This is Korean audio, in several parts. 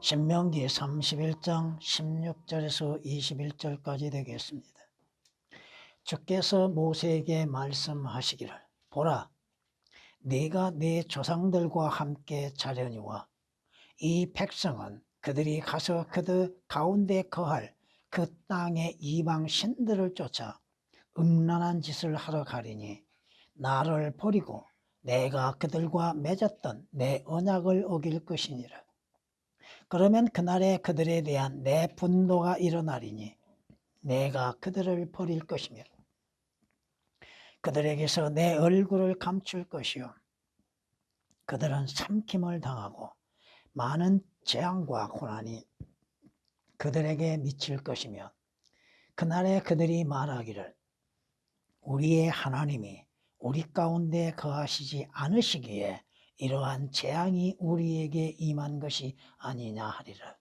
신명기 31장 16절에서 21절까지 되겠습니다. 주께서 모세에게 말씀하시기를, 보라, 네가 네 조상들과 함께 자려니와 이 백성은 그들이 가서 그들 가운데 거할 그 땅의 이방 신들을 쫓아 음란한 짓을 하러 가리니 나를 버리고 내가 그들과 맺었던 내 언약을 어길 것이니라. 그러면 그날에 그들에 대한 내 분노가 일어나리니 내가 그들을 버릴 것이며 그들에게서 내 얼굴을 감출 것이요 그들은 삼킴을 당하고 많은 재앙과 고난이 그들에게 미칠 것이며 그날에 그들이 말하기를, 우리의 하나님이 우리 가운데 거하시지 않으시기에 이러한 재앙이 우리에게 임한 것이 아니냐 하리라.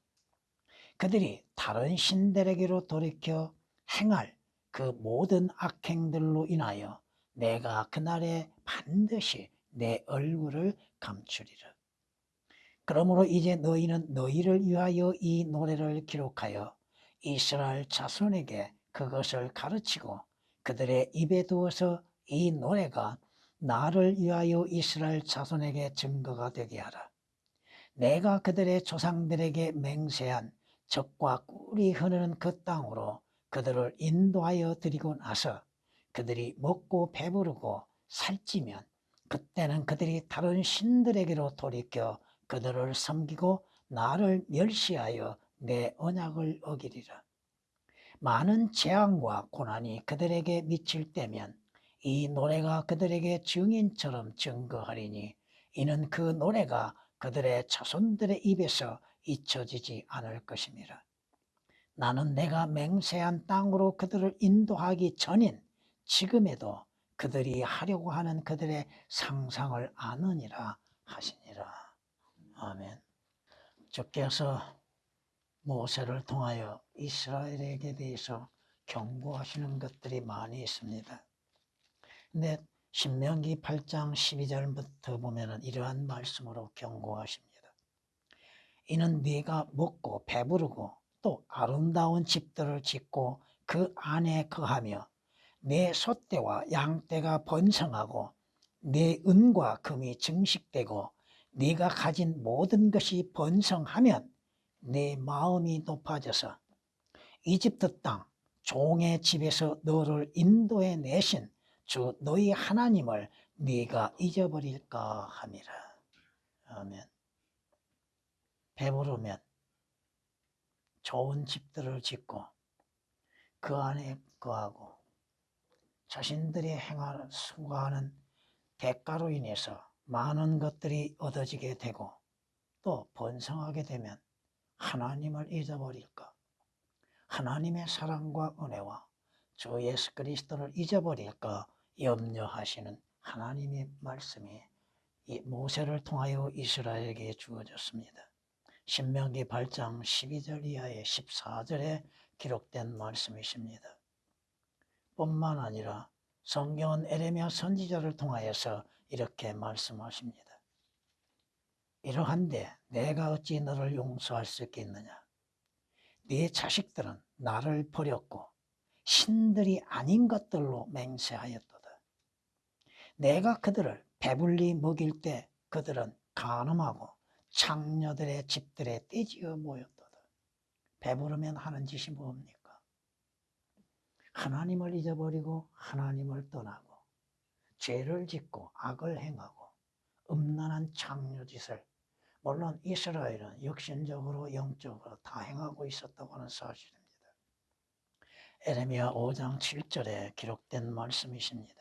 그들이 다른 신들에게로 돌이켜 행할 그 모든 악행들로 인하여 내가 그날에 반드시 내 얼굴을 감추리라. 그러므로 이제 너희는 너희를 위하여 이 노래를 기록하여 이스라엘 자손에게 그것을 가르치고 그들의 입에 두어서 이 노래가 나를 위하여 이스라엘 자손에게 증거가 되게 하라. 내가 그들의 조상들에게 맹세한 적과 꿀이 흐르는 그 땅으로 그들을 인도하여 드리고 나서 그들이 먹고 배부르고 살찌면 그때는 그들이 다른 신들에게로 돌이켜 그들을 섬기고 나를 멸시하여 내 언약을 어기리라. 많은 재앙과 고난이 그들에게 미칠 때면 이 노래가 그들에게 증인처럼 증거하리니 이는 그 노래가 그들의 자손들의 입에서 잊혀지지 않을 것임이라. 나는 내가 맹세한 땅으로 그들을 인도하기 전인 지금에도 그들이 하려고 하는 그들의 상상을 아느니라 하시니라. 아멘. 주께서 모세를 통하여 이스라엘에게 대해서 경고하시는 것들이 많이 있습니다. 근데 신명기 8장 12절부터 보면 이러한 말씀으로 경고하십니다. 이는 네가 먹고 배부르고 또 아름다운 집들을 짓고 그 안에 거하며 내 소떼와 양떼가 번성하고 내 은과 금이 증식되고 네가 가진 모든 것이 번성하면 내 마음이 높아져서 이집트 땅 종의 집에서 너를 인도해 내신 주 너희 하나님을 네가 잊어버릴까 함이라. 아멘. 배부르면 좋은 집들을 짓고 그 안에 거하고 자신들이 행하는 수고하는 대가로 인해서 많은 것들이 얻어지게 되고 또 번성하게 되면 하나님을 잊어버릴까, 하나님의 사랑과 은혜와 주 예수 그리스도를 잊어버릴까 염려하시는 하나님의 말씀이 모세를 통하여 이스라엘에게 주어졌습니다. 신명기 8장 12절 이하의 14절에 기록된 말씀이십니다. 뿐만 아니라 성경은 에레미야 선지자를 통하여서 이렇게 말씀하십니다. 이러한데 내가 어찌 너를 용서할 수 있겠느냐? 네 자식들은 나를 버렸고 신들이 아닌 것들로 맹세하였도다. 내가 그들을 배불리 먹일 때 그들은 간음하고 창녀들의 집들에 떼지어 모였도다. 배부르면 하는 짓이 뭡니까? 하나님을 잊어버리고 하나님을 떠나고 죄를 짓고 악을 행하고 음란한 창녀짓을, 물론 이스라엘은 육신적으로 영적으로 다 행하고 있었다고 하는 사실입니다. 에레미야 5장 7절에 기록된 말씀이십니다.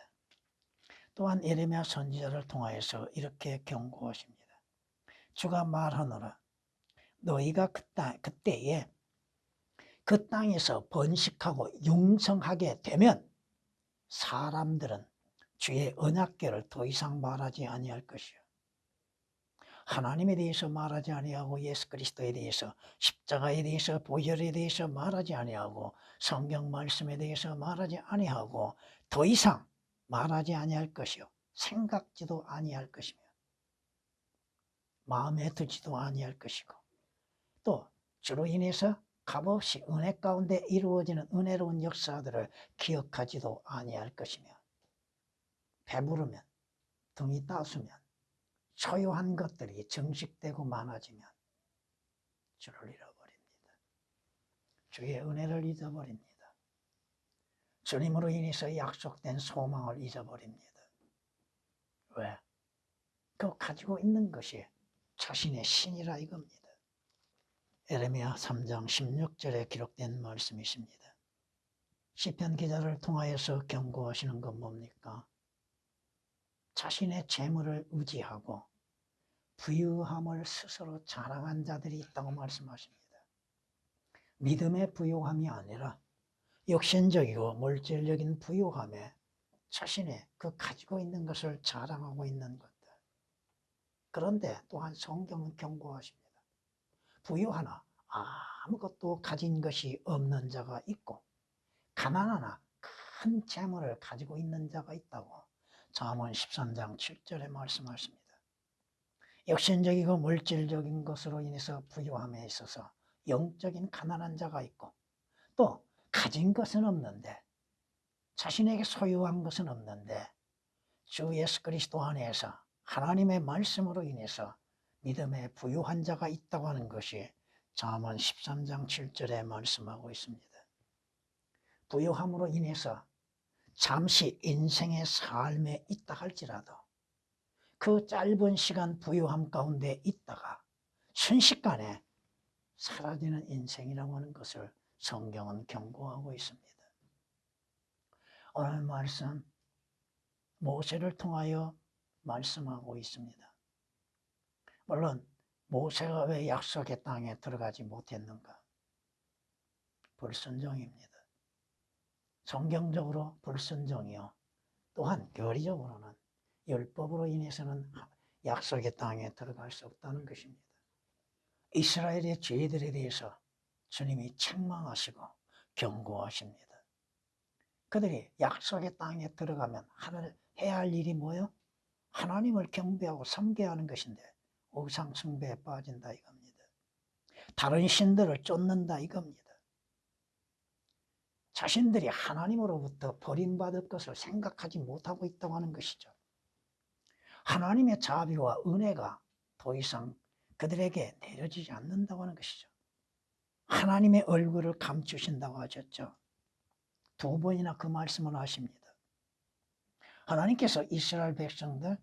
또한 에레미야 선지자를 통하여서 이렇게 경고하십니다. 주가 말하노라, 너희가 그때에 그 땅에서 번식하고 융성하게 되면 사람들은 주의 언약궤를 더 이상 말하지 아니할 것이요, 하나님에 대해서 말하지 아니하고 예수 그리스도에 대해서, 십자가에 대해서, 보혈에 대해서 말하지 아니하고 성경 말씀에 대해서 말하지 아니하고 더 이상 말하지 아니할 것이요, 생각지도 아니할 것이며 마음에 두지도 아니할 것이고 또 주로 인해서 값없이 은혜 가운데 이루어지는 은혜로운 역사들을 기억하지도 아니할 것이며 배부르면 등이 따수면 소유한 것들이 정식되고 많아지면 주를 잃어버립니다. 주의 은혜를 잊어버립니다. 주님으로 인해서 약속된 소망을 잊어버립니다. 왜? 그 가지고 있는 것이 자신의 신이라 이겁니다. 에레미야 3장 16절에 기록된 말씀이십니다. 시편 기자를 통하여서 경고하시는 건 뭡니까? 자신의 재물을 의지하고 부유함을 스스로 자랑한 자들이 있다고 말씀하십니다. 믿음의 부유함이 아니라 육신적이고 물질적인 부유함에 자신의 그 가지고 있는 것을 자랑하고 있는 것들. 그런데 또한 성경은 경고하십니다. 부유하나 아무것도 가진 것이 없는 자가 있고 가난하나 큰 재물을 가지고 있는 자가 있다고 잠언 13장 7절에 말씀하십니다. 육신적이고 물질적인 것으로 인해서 부유함에 있어서 영적인 가난한 자가 있고 또 가진 것은 없는데 자신에게 소유한 것은 없는데 주 예수 그리스도 안에서 하나님의 말씀으로 인해서 믿음의 부유한 자가 있다고 하는 것이 잠언 13장 7절에 말씀하고 있습니다. 부유함으로 인해서 잠시 인생의 삶에 있다 할지라도 그 짧은 시간 부유함 가운데 있다가 순식간에 사라지는 인생이라고 하는 것을 성경은 경고하고 있습니다. 오늘 말씀 모세를 통하여 말씀하고 있습니다. 물론 모세가 왜 약속의 땅에 들어가지 못했는가? 불순종입니다. 성경적으로 불순종이요. 또한 교리적으로는 율법으로 인해서는 약속의 땅에 들어갈 수 없다는 것입니다. 이스라엘의 죄들에 대해서 주님이 책망하시고 경고하십니다. 그들이 약속의 땅에 들어가면 해야 할 일이 뭐예요? 하나님을 경배하고 섬겨야 하는 것인데 우상 숭배에 빠진다 이겁니다. 다른 신들을 쫓는다 이겁니다. 자신들이 하나님으로부터 버림받을 것을 생각하지 못하고 있다고 하는 것이죠. 하나님의 자비와 은혜가 더 이상 그들에게 내려지지 않는다고 하는 것이죠. 하나님의 얼굴을 감추신다고 하셨죠. 2번이나 그 말씀을 하십니다. 하나님께서 이스라엘 백성들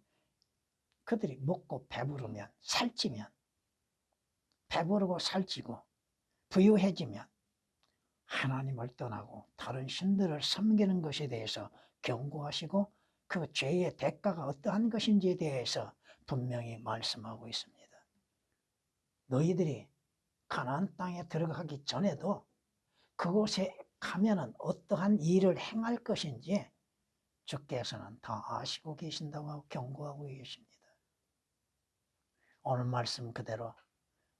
그들이 먹고 배부르면 살찌면 배부르고 살찌고 부유해지면 하나님을 떠나고 다른 신들을 섬기는 것에 대해서 경고하시고 그 죄의 대가가 어떠한 것인지에 대해서 분명히 말씀하고 있습니다. 너희들이 가나안 땅에 들어가기 전에도 그곳에 가면은 어떠한 일을 행할 것인지 주께서는 다 아시고 계신다고 경고하고 계십니다. 오늘 말씀 그대로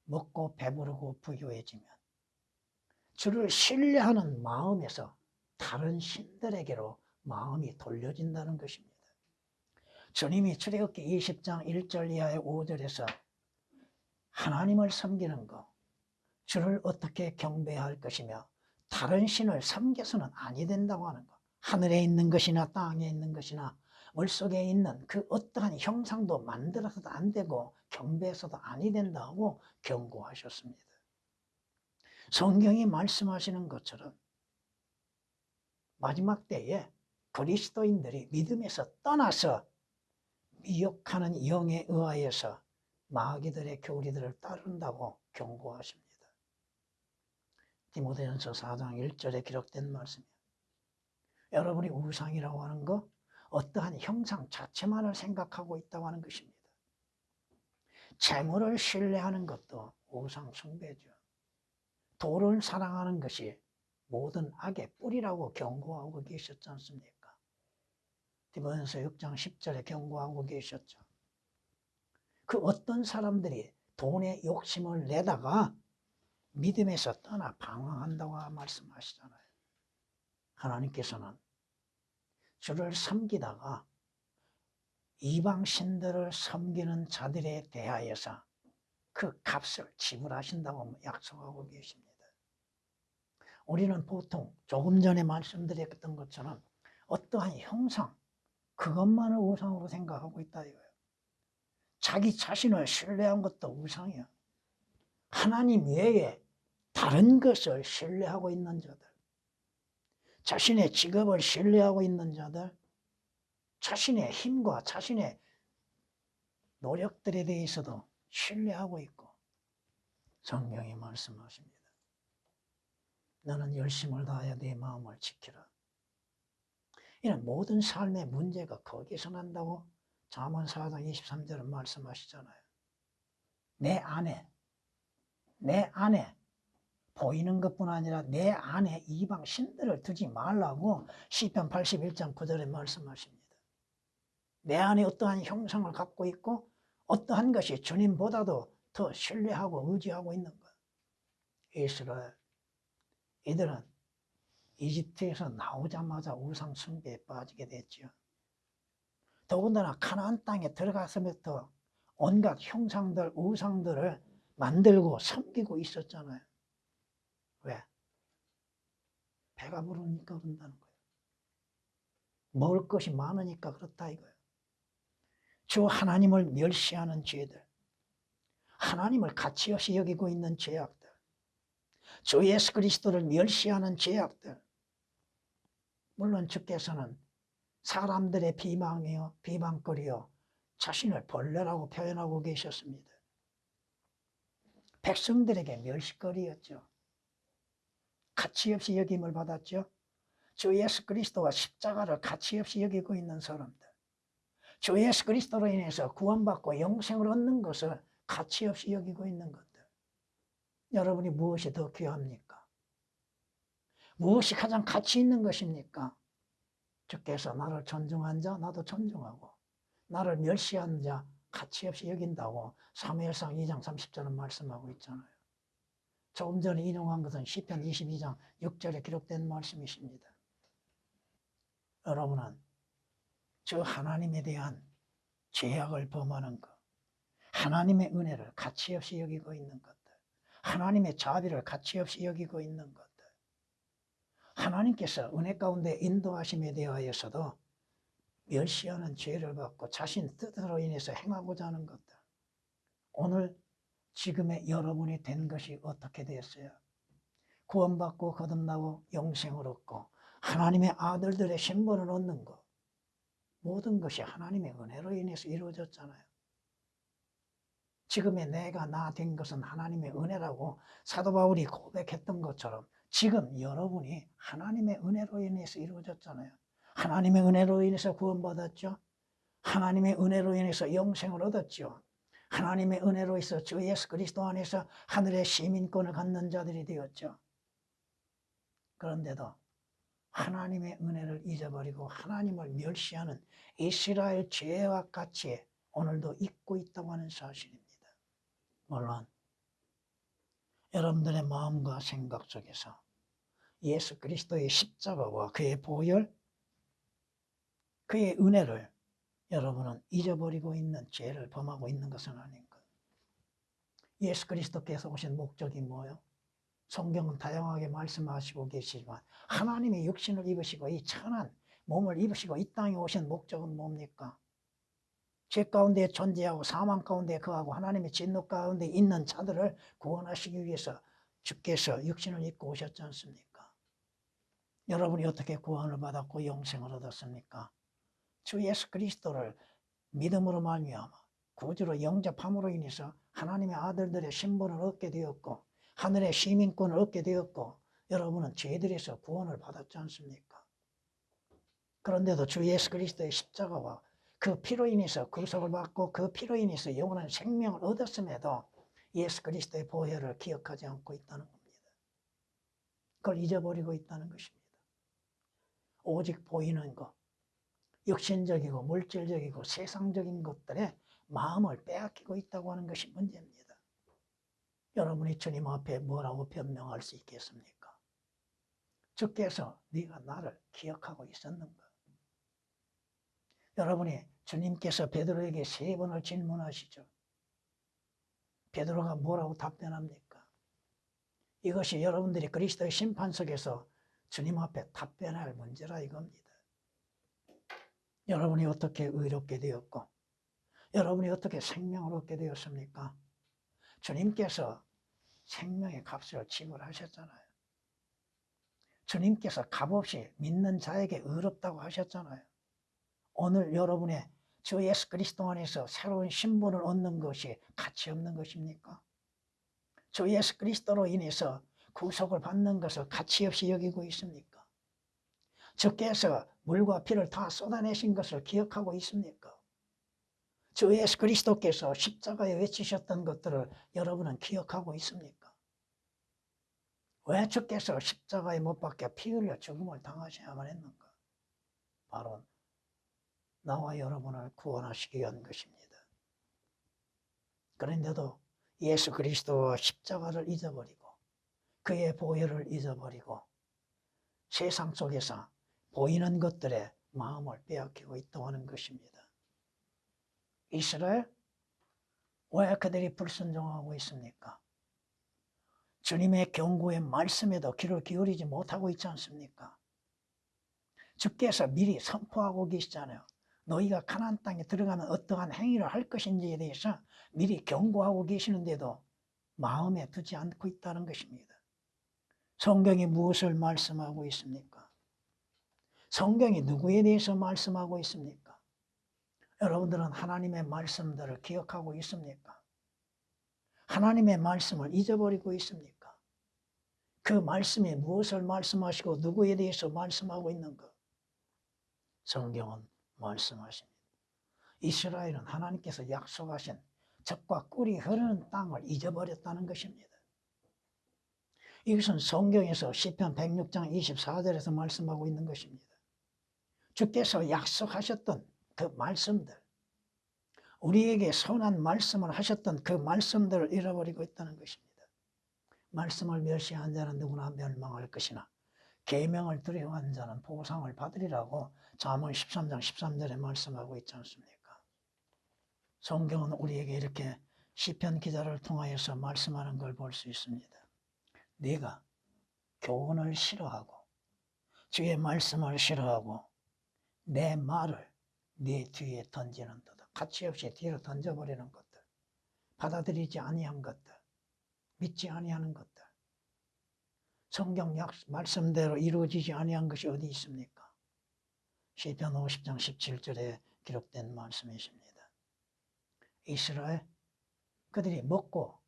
먹고 배부르고 부유해지면 주를 신뢰하는 마음에서 다른 신들에게로 마음이 돌려진다는 것입니다. 주님이 출애굽기 20장 1절 이하의 5절에서 하나님을 섬기는 것, 주를 어떻게 경배할 것이며 다른 신을 섬겨서는 아니 된다고 하는 것, 하늘에 있는 것이나 땅에 있는 것이나 물속에 있는 그 어떠한 형상도 만들어서도 안 되고 경배해서도 아니 된다고 경고하셨습니다. 성경이 말씀하시는 것처럼 마지막 때에 그리스도인들이 믿음에서 떠나서 미혹하는 영에 의하여서 마귀들의 교리들을 따른다고 경고하십니다. 디모데전서 4장 1절에 기록된 말씀이에요. 여러분이 우상이라고 하는 거 어떠한 형상 자체만을 생각하고 있다고 하는 것입니다. 재물을 신뢰하는 것도 우상 숭배죠. 돈을 사랑하는 것이 모든 악의 뿌리라고 경고하고 계셨지 않습니까? 디모데전서 6장 10절에 경고하고 계셨죠. 그 어떤 사람들이 돈에 욕심을 내다가 믿음에서 떠나 방황한다고 말씀하시잖아요. 하나님께서는 주를 섬기다가 이방 신들을 섬기는 자들에 대하여서 그 값을 지불하신다고 약속하고 계십니다. 우리는 보통 조금 전에 말씀드렸던 것처럼 어떠한 형상, 그것만을 우상으로 생각하고 있다 이거예요. 자기 자신을 신뢰한 것도 우상이야. 하나님 외에 다른 것을 신뢰하고 있는 자들, 자신의 직업을 신뢰하고 있는 자들, 자신의 힘과 자신의 노력들에 대해서도 신뢰하고 있고, 성경이 말씀하십니다. 너는 열심을 다하여 네 마음을 지키라. 이런 모든 삶의 문제가 거기서 난다고 잠언 4장 23절은 말씀하시잖아요. 내 안에 보이는 것뿐 아니라 내 안에 이방 신들을 두지 말라고 시편 81장 9절에 말씀하십니다. 내 안에 어떠한 형상을 갖고 있고 어떠한 것이 주님보다도 더 신뢰하고 의지하고 있는 것. 이스라엘, 이들은 이집트에서 나오자마자 우상 숭배에 빠지게 됐죠. 더군다나 가나안 땅에 들어가서부터 온갖 형상들, 우상들을 만들고 섬기고 있었잖아요. 왜? 배가 부르니까 그런다는 거예요. 먹을 것이 많으니까 그렇다 이거예요. 주 하나님을 멸시하는 죄들, 하나님을 가치없이 여기고 있는 죄악들, 주 예수 그리스도를 멸시하는 죄악들. 물론 주께서는 사람들의 비방이요, 비방거리요, 자신을 벌레라고 표현하고 계셨습니다. 백성들에게 멸시거리였죠. 가치없이 여김을 받았죠. 주 예수 그리스도와 십자가를 가치없이 여기고 있는 사람들, 주 예수 그리스도로 인해서 구원받고 영생을 얻는 것을 가치없이 여기고 있는 것들. 여러분이 무엇이 더 귀합니까? 무엇이 가장 가치 있는 것입니까? 주께서 나를 존중한 자 나도 존중하고, 나를 멸시한 자 가치없이 여긴다고 사무엘상 2장 30절은 말씀하고 있잖아요. 조금 전에 인용한 것은 시편 22장 6절에 기록된 말씀이십니다. 여러분은 저 하나님에 대한 죄악을 범하는 것, 하나님의 은혜를 가치없이 여기고 있는 것들, 하나님의 자비를 가치없이 여기고 있는 것들, 하나님께서 은혜 가운데 인도하심에 대하여서도 멸시하는 죄를 받고 자신 뜻으로 인해서 행하고자 하는 것들. 오늘 지금의 여러분이 된 것이 어떻게 되었어요? 구원받고 거듭나고 영생을 얻고 하나님의 아들들의 신분을 얻는 것, 모든 것이 하나님의 은혜로 인해서 이루어졌잖아요. 지금의 내가 나 된 것은 하나님의 은혜라고 사도 바울이 고백했던 것처럼 지금 여러분이 하나님의 은혜로 인해서 이루어졌잖아요. 하나님의 은혜로 인해서 구원받았죠. 하나님의 은혜로 인해서 영생을 얻었죠. 하나님의 은혜로 인해서 주 예수 그리스도 안에서 하늘의 시민권을 갖는 자들이 되었죠. 그런데도 하나님의 은혜를 잊어버리고 하나님을 멸시하는 이스라엘 죄와 같이 오늘도 잊고 있다고 하는 사실입니다. 물론 여러분들의 마음과 생각 속에서 예수 그리스도의 십자가와 그의 보혈, 그의 은혜를 여러분은 잊어버리고 있는 죄를 범하고 있는 것은 아닌가. 예수 그리스도께서 오신 목적이 뭐예요? 성경은 다양하게 말씀하시고 계시지만 하나님의 육신을 입으시고 이 천한 몸을 입으시고 이 땅에 오신 목적은 뭡니까? 죄 가운데 존재하고 사망 가운데 거하고 하나님의 진노 가운데 있는 자들을 구원하시기 위해서 주께서 육신을 입고 오셨지 않습니까? 여러분이 어떻게 구원을 받았고 영생을 얻었습니까? 주 예수 그리스도를 믿음으로 말미암아 구주로 영접함으로 인해서 하나님의 아들들의 신분을 얻게 되었고 하늘의 시민권을 얻게 되었고 여러분은 죄들에서 구원을 받았지 않습니까? 그런데도 주 예수 그리스도의 십자가와 그 피로 인해서 구속을 받고 그 피로 인해서 영원한 생명을 얻었음에도 예수 그리스도의 보혈을 기억하지 않고 있다는 겁니다. 그걸 잊어버리고 있다는 것입니다. 오직 보이는 것, 육신적이고 물질적이고 세상적인 것들에 마음을 빼앗기고 있다고 하는 것이 문제입니다. 여러분이 주님 앞에 뭐라고 변명할 수 있겠습니까? 주께서 네가 나를 기억하고 있었는가? 여러분이 주님께서 베드로에게 3번을 질문하시죠. 베드로가 뭐라고 답변합니까? 이것이 여러분들이 그리스도의 심판석에서 주님 앞에 답변할 문제라 이겁니다. 여러분이 어떻게 의롭게 되었고 여러분이 어떻게 생명을 얻게 되었습니까? 주님께서 생명의 값을 지불하셨잖아요. 주님께서 값없이 믿는 자에게 의롭다고 하셨잖아요. 오늘 여러분의 주 예수 그리스도 안에서 새로운 신분을 얻는 것이 가치 없는 것입니까? 주 예수 그리스도로 인해서 구속을 받는 것을 가치 없이 여기고 있습니까? 주께서 물과 피를 다 쏟아내신 것을 기억하고 있습니까? 주 예수 그리스도께서 십자가에 외치셨던 것들을 여러분은 기억하고 있습니까? 왜 주께서 십자가에 못 박혀 피 흘려 죽음을 당하셔야만 했는가? 바로 나와 여러분을 구원하시기 위한 것입니다. 그런데도 예수 그리스도와 십자가를 잊어버리고 그의 보혈을 잊어버리고 세상 속에서 보이는 것들에 마음을 빼앗기고 있다고 하는 것입니다. 이스라엘, 왜 그들이 불순종하고 있습니까? 주님의 경고의 말씀에도 귀를 기울이지 못하고 있지 않습니까? 주께서 미리 선포하고 계시잖아요. 너희가 가나안 땅에 들어가면 어떠한 행위를 할 것인지에 대해서 미리 경고하고 계시는데도 마음에 두지 않고 있다는 것입니다. 성경이 무엇을 말씀하고 있습니까? 성경이 누구에 대해서 말씀하고 있습니까? 여러분들은 하나님의 말씀들을 기억하고 있습니까? 하나님의 말씀을 잊어버리고 있습니까? 그 말씀이 무엇을 말씀하시고 누구에 대해서 말씀하고 있는가? 성경은 말씀하십니다. 이스라엘은 하나님께서 약속하신 젖과 꿀이 흐르는 땅을 잊어버렸다는 것입니다. 이것은 성경에서 시편 106장 24절에서 말씀하고 있는 것입니다. 주께서 약속하셨던 그 말씀들, 우리에게 선한 말씀을 하셨던 그 말씀들을 잃어버리고 있다는 것입니다. 말씀을 멸시한 자는 누구나 멸망할 것이나 계명을 두려워하는 자는 보상을 받으리라고 잠언 13장 13절에 말씀하고 있지 않습니까? 성경은 우리에게 이렇게 시편 기자를 통하여서 말씀하는 걸 볼 수 있습니다. 네가 교훈을 싫어하고 주의 말씀을 싫어하고 내 말을 네 뒤에 던지는 도다. 가치없이 뒤로 던져버리는 것들, 받아들이지 아니한 것들, 믿지 아니하는 것들, 성경 말씀대로 이루어지지 아니한 것이 어디 있습니까? 시편 50장 17절에 기록된 말씀이십니다. 이스라엘, 그들이 먹고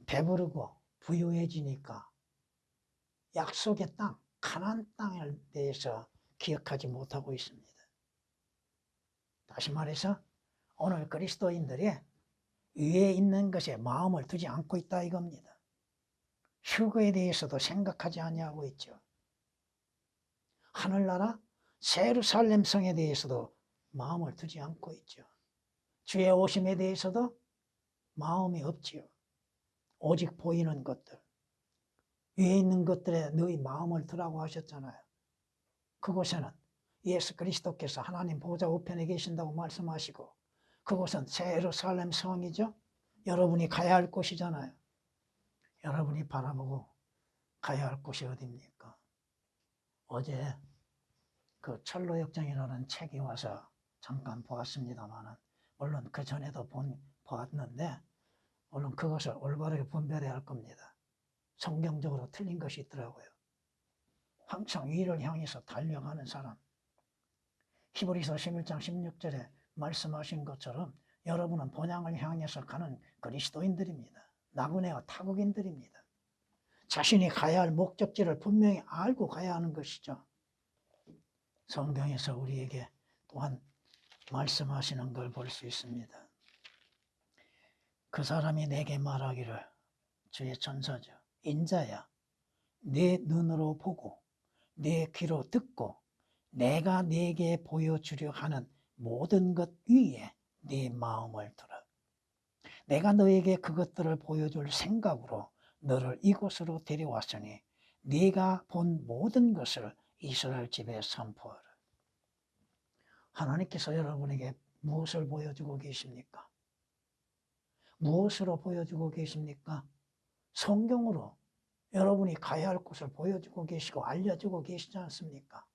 배부르고 부유해지니까 약속의 땅, 가나안 땅에 대해서 기억하지 못하고 있습니다. 다시 말해서 오늘 그리스도인들이 위에 있는 것에 마음을 두지 않고 있다 이겁니다. 휴거에 대해서도 생각하지 아니하고 있죠. 하늘나라 예루살렘 성에 대해서도 마음을 두지 않고 있죠. 주의 오심에 대해서도 마음이 없지요. 오직 보이는 것들, 위에 있는 것들에 너희 마음을 두라고 하셨잖아요. 그곳에는 예수 그리스도께서 하나님 보좌 우편에 계신다고 말씀하시고 그곳은 새 예루살렘 성이죠. 여러분이 가야 할 곳이잖아요. 여러분이 바라보고 가야 할 곳이 어디입니까? 어제 그 철로역정이라는 책이 와서 잠깐 보았습니다만 물론 그 전에도 보았는데 물론 그것을 올바르게 분별해야 할 겁니다. 성경적으로 틀린 것이 있더라고요. 항상 위를 향해서 달려가는 사람, 히브리서 11장 16절에 말씀하신 것처럼 여러분은 본향을 향해서 가는 그리스도인들입니다. 나그네와 타국인들입니다. 자신이 가야 할 목적지를 분명히 알고 가야 하는 것이죠. 성경에서 우리에게 또한 말씀하시는 걸 볼 수 있습니다. 그 사람이 내게 말하기를, 주의 천사죠. 인자야, 내 눈으로 보고 내 귀로 듣고 내가 네게 보여주려 하는 모든 것 위에 네 마음을 두라. 내가 너에게 그것들을 보여줄 생각으로 너를 이곳으로 데려왔으니 네가 본 모든 것을 이스라엘 집에 선포하라. 하나님께서 여러분에게 무엇을 보여주고 계십니까? 무엇으로 보여주고 계십니까? 성경으로 여러분이 가야 할 곳을 보여주고 계시고 알려주고 계시지 않습니까?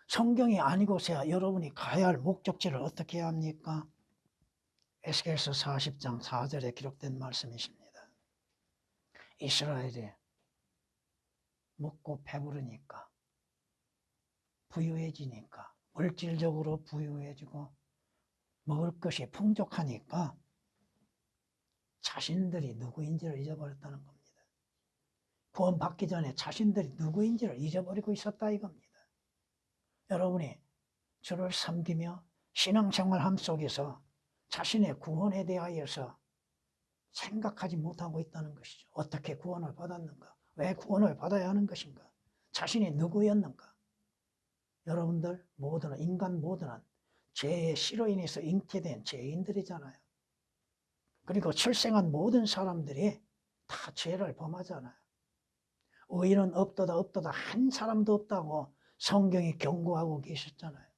성경이 아니고서야 여러분이 가야 할 목적지를 어떻게 해야 합니까? 에스겔서 40장 4절에 기록된 말씀이십니다. 이스라엘이 먹고 배부르니까, 부유해지니까, 물질적으로 부유해지고 먹을 것이 풍족하니까 자신들이 누구인지를 잊어버렸다는 겁니다. 구원받기 전에 자신들이 누구인지를 잊어버리고 있었다 이겁니다. 여러분이 주를 섬기며 신앙생활함 속에서 자신의 구원에 대하여서 생각하지 못하고 있다는 것이죠. 어떻게 구원을 받았는가? 왜 구원을 받아야 하는 것인가? 자신이 누구였는가? 여러분들 모두는, 인간 모두는 죄의 씨로 인해서 잉태된 죄인들이잖아요. 그리고 출생한 모든 사람들이 다 죄를 범하잖아요. 의인은 없도다 없도다 한 사람도 없다고 성경이 경고하고 계셨잖아요.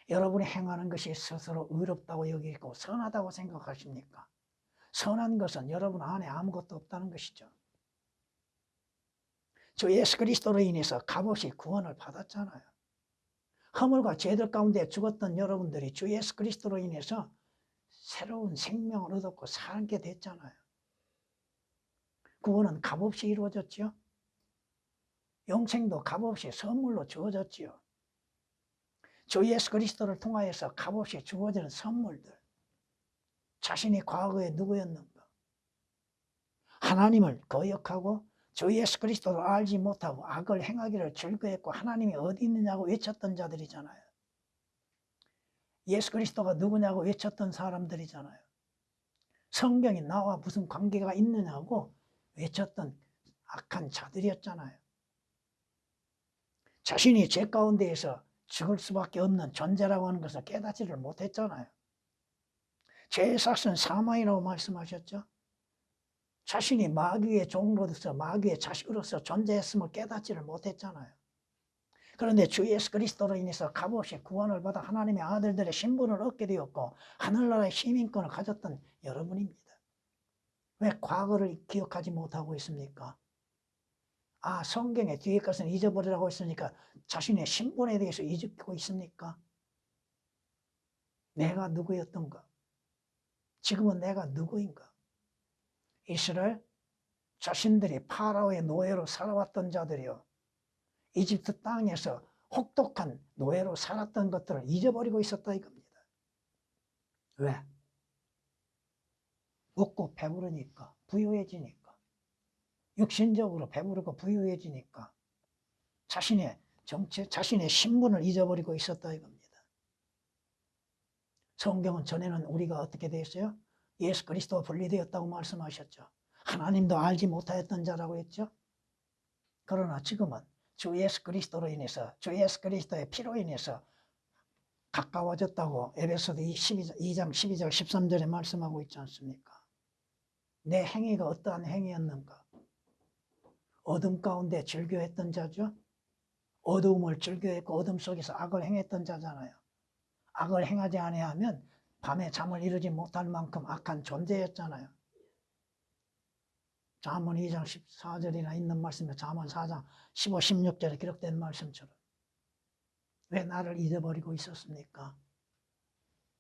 여러분이 행하는 것이 스스로 의롭다고 여기고 선하다고 생각하십니까? 선한 것은 여러분 안에 아무것도 없다는 것이죠. 주 예수 그리스도로 인해서 값없이 구원을 받았잖아요. 허물과 죄들 가운데 죽었던 여러분들이 주 예수 그리스도로 인해서 새로운 생명을 얻었고 살게 됐잖아요. 구원은 값없이 이루어졌죠. 영생도 값없이 선물로 주어졌지요. 주 예수 그리스도를 통하여서 값없이 주어지는 선물들. 자신이 과거에 누구였는가? 하나님을 거역하고 주 예수 그리스도를 알지 못하고 악을 행하기를 즐거워했고 하나님이 어디 있느냐고 외쳤던 자들이잖아요. 예수 그리스도가 누구냐고 외쳤던 사람들이잖아요. 성경이 나와 무슨 관계가 있느냐고 외쳤던 악한 자들이었잖아요. 자신이 죄 가운데에서 죽을 수밖에 없는 존재라고 하는 것을 깨닫지를 못했잖아요. 죄의 삭은 사망이라고 말씀하셨죠. 자신이 마귀의 종으로서 마귀의 자식으로서 존재했음을 깨닫지를 못했잖아요. 그런데 주 예수 그리스도로 인해서 값없이 구원을 받아 하나님의 아들들의 신분을 얻게 되었고 하늘나라의 시민권을 가졌던 여러분입니다. 왜 과거를 기억하지 못하고 있습니까? 아, 성경의 뒤에 것은 잊어버리라고 했으니까 자신의 신분에 대해서 잊고 있습니까? 내가 누구였던가? 지금은 내가 누구인가? 이스라엘 자신들이 파라오의 노예로 살아왔던 자들이요. 이집트 땅에서 혹독한 노예로 살았던 것들을 잊어버리고 있었다 이겁니다. 왜? 먹고 배부르니까, 부유해지니까, 육신적으로 배부르고 부유해지니까 자신의 정체, 자신의 신분을 잊어버리고 있었다 이겁니다. 성경은 전에는 우리가 어떻게 되었어요? 예수 그리스도와 분리되었다고 말씀하셨죠. 하나님도 알지 못하였던 자라고 했죠. 그러나 지금은 주 예수 그리스도로 인해서 주 예수 그리스도의 피로 인해서 가까워졌다고 에베소서 2장 12절 13절에 말씀하고 있지 않습니까? 내 행위가 어떠한 행위였는가? 어둠 가운데 즐겨했던 자죠. 어두움을 즐겨했고 어둠 속에서 악을 행했던 자잖아요. 악을 행하지 아니하면 밤에 잠을 이루지 못할 만큼 악한 존재였잖아요. 잠언 2장 14절이나 있는 말씀에 잠언 4장 15, 16절에 기록된 말씀처럼 왜 나를 잊어버리고 있었습니까?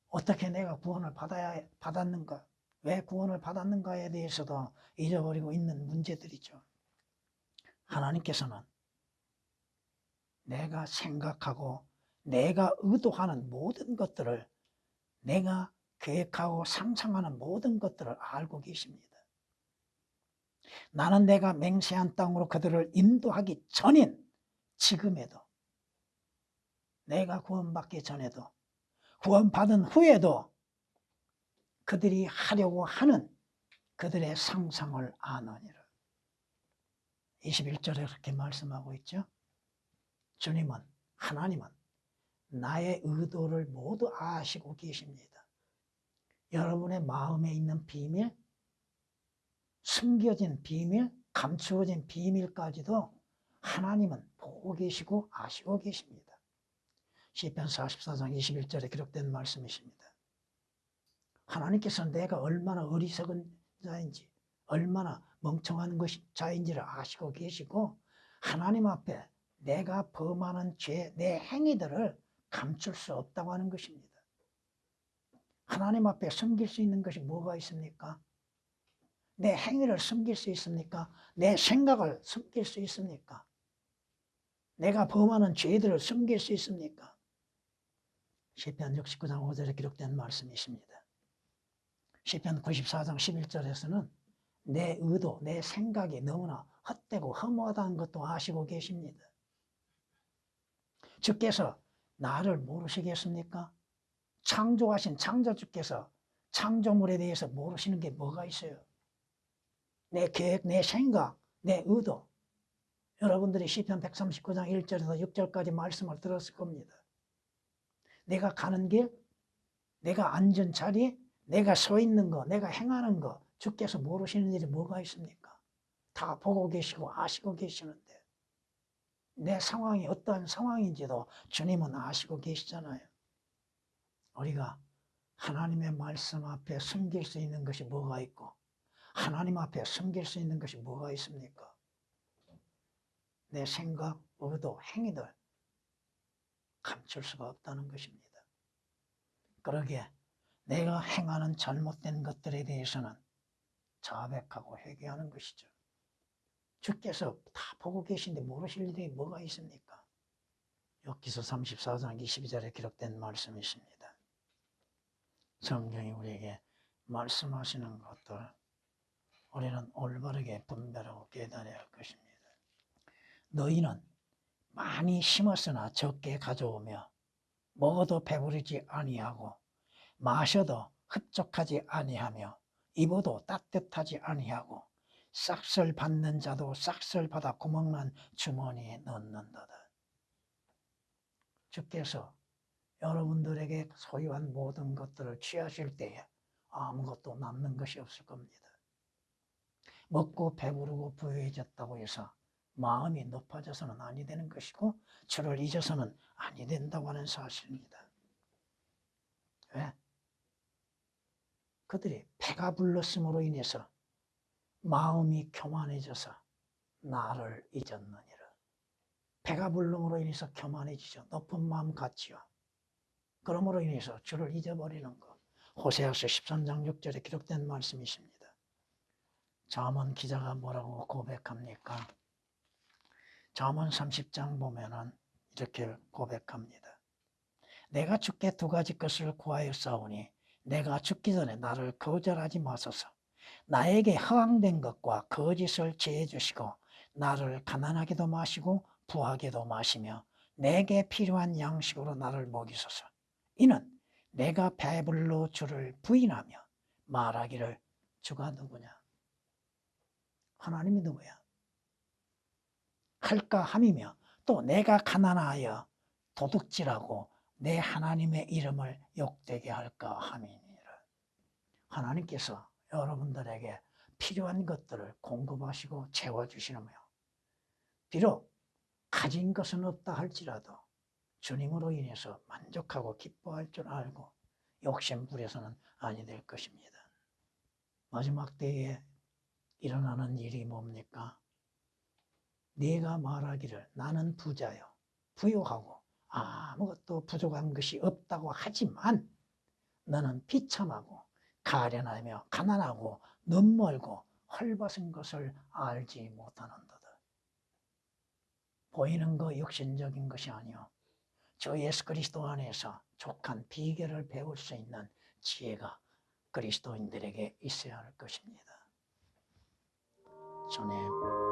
어떻게 내가 구원을 받았는가? 왜 구원을 받았는가에 대해서도 잊어버리고 있는 문제들이죠. 하나님께서는 내가 생각하고 내가 의도하는 모든 것들을 내가 계획하고 상상하는 모든 것들을 알고 계십니다. 나는 내가 맹세한 땅으로 그들을 인도하기 전인 지금에도 내가 구원받기 전에도 구원받은 후에도 그들이 하려고 하는 그들의 상상을 아느니라. 21절에 그렇게 말씀하고 있죠. 주님은 하나님은 나의 의도를 모두 아시고 계십니다. 여러분의 마음에 있는 비밀, 숨겨진 비밀, 감추어진 비밀까지도 하나님은 보고 계시고 아시고 계십니다. 시편 44장 21절에 기록된 말씀이십니다. 하나님께서 내가 얼마나 어리석은 자인지, 얼마나 멍청한 자인지를 아시고 계시고, 하나님 앞에 내가 범하는 죄, 내 행위들을 감출 수 없다고 하는 것입니다. 하나님 앞에 숨길 수 있는 것이 뭐가 있습니까? 내 행위를 숨길 수 있습니까? 내 생각을 숨길 수 있습니까? 내가 범하는 죄들을 숨길 수 있습니까? 시편 69장 5절에 기록된 말씀이 있습니다. 시편 94장 11절에서는 내 의도, 내 생각이 너무나 헛되고 허무하다는 것도 아시고 계십니다. 주께서 나를 모르시겠습니까? 창조하신 창조주께서 창조물에 대해서 모르시는 게 뭐가 있어요? 내 계획, 내 생각, 내 의도. 여러분들이 시편 139장 1절에서 6절까지 말씀을 들었을 겁니다. 내가 가는 길, 내가 앉은 자리, 내가 서 있는 거, 내가 행하는 거, 주께서 모르시는 일이 뭐가 있습니까? 다 보고 계시고 아시고 계시는데 내 상황이 어떠한 상황인지도 주님은 아시고 계시잖아요. 우리가 하나님의 말씀 앞에 숨길 수 있는 것이 뭐가 있고 하나님 앞에 숨길 수 있는 것이 뭐가 있습니까? 내 생각, 의도, 행위들 감출 수가 없다는 것입니다. 그러기에 내가 행하는 잘못된 것들에 대해서는 자백하고 회개하는 것이죠. 주께서 다 보고 계신데 모르실 일이 뭐가 있습니까? 욥기서 34장 22절에 기록된 말씀이 있습니다. 성경이 우리에게 말씀하시는 것들 우리는 올바르게 분별하고 깨달아야 할 것입니다. 너희는 많이 심었으나 적게 가져오며 먹어도 배부르지 아니하고 마셔도 흡족하지 아니하며 입어도 따뜻하지 아니하고 싹쓸 받는 자도 싹쓸 받아 구멍난 주머니에 넣는다다. 주께서 여러분들에게 소유한 모든 것들을 취하실 때에 아무것도 남는 것이 없을 겁니다. 먹고 배부르고 부유해졌다고 해서 마음이 높아져서는 아니 되는 것이고 주를 잊어서는 아니 된다고 하는 사실입니다. 왜? 그들이 배가 불렀음으로 인해서 마음이 교만해져서 나를 잊었느니라. 배가 불름으로 인해서 교만해지죠. 높은 마음 같지요. 그러므로 인해서 주를 잊어버리는 것. 호세아서 13장 6절에 기록된 말씀이 있습니다. 잠언 기자가 뭐라고 고백합니까? 잠언 30장 보면은 이렇게 고백합니다. 내가 주께 두 가지 것을 구하였사오니 내가 죽기 전에 나를 거절하지 마소서. 나에게 허황된 것과 거짓을 제해 주시고 나를 가난하게도 마시고 부하게도 마시며 내게 필요한 양식으로 나를 먹이소서. 이는 내가 배불러 주를 부인하며 말하기를 주가 누구냐? 하나님이 누구야? 할까 함이며 또 내가 가난하여 도둑질하고 내 하나님의 이름을 욕되게 할까 함이니라. 하나님께서 여러분들에게 필요한 것들을 공급하시고 채워주시느며 비록 가진 것은 없다 할지라도 주님으로 인해서 만족하고 기뻐할 줄 알고 욕심 부려서는 아니 될 것입니다. 마지막 때에 일어나는 일이 뭡니까? 네가 말하기를 나는 부자요 부유하고 아무것도 부족한 것이 없다고 하지만 너는 비참하고 가련하며 가난하고 눈멀고 헐벗은 것을 알지 못하는도다. 보이는 거 육신적인 것이 아니요 주 예수 그리스도 안에서 족한 비결을 배울 수 있는 지혜가 그리스도인들에게 있어야 할 것입니다. 주님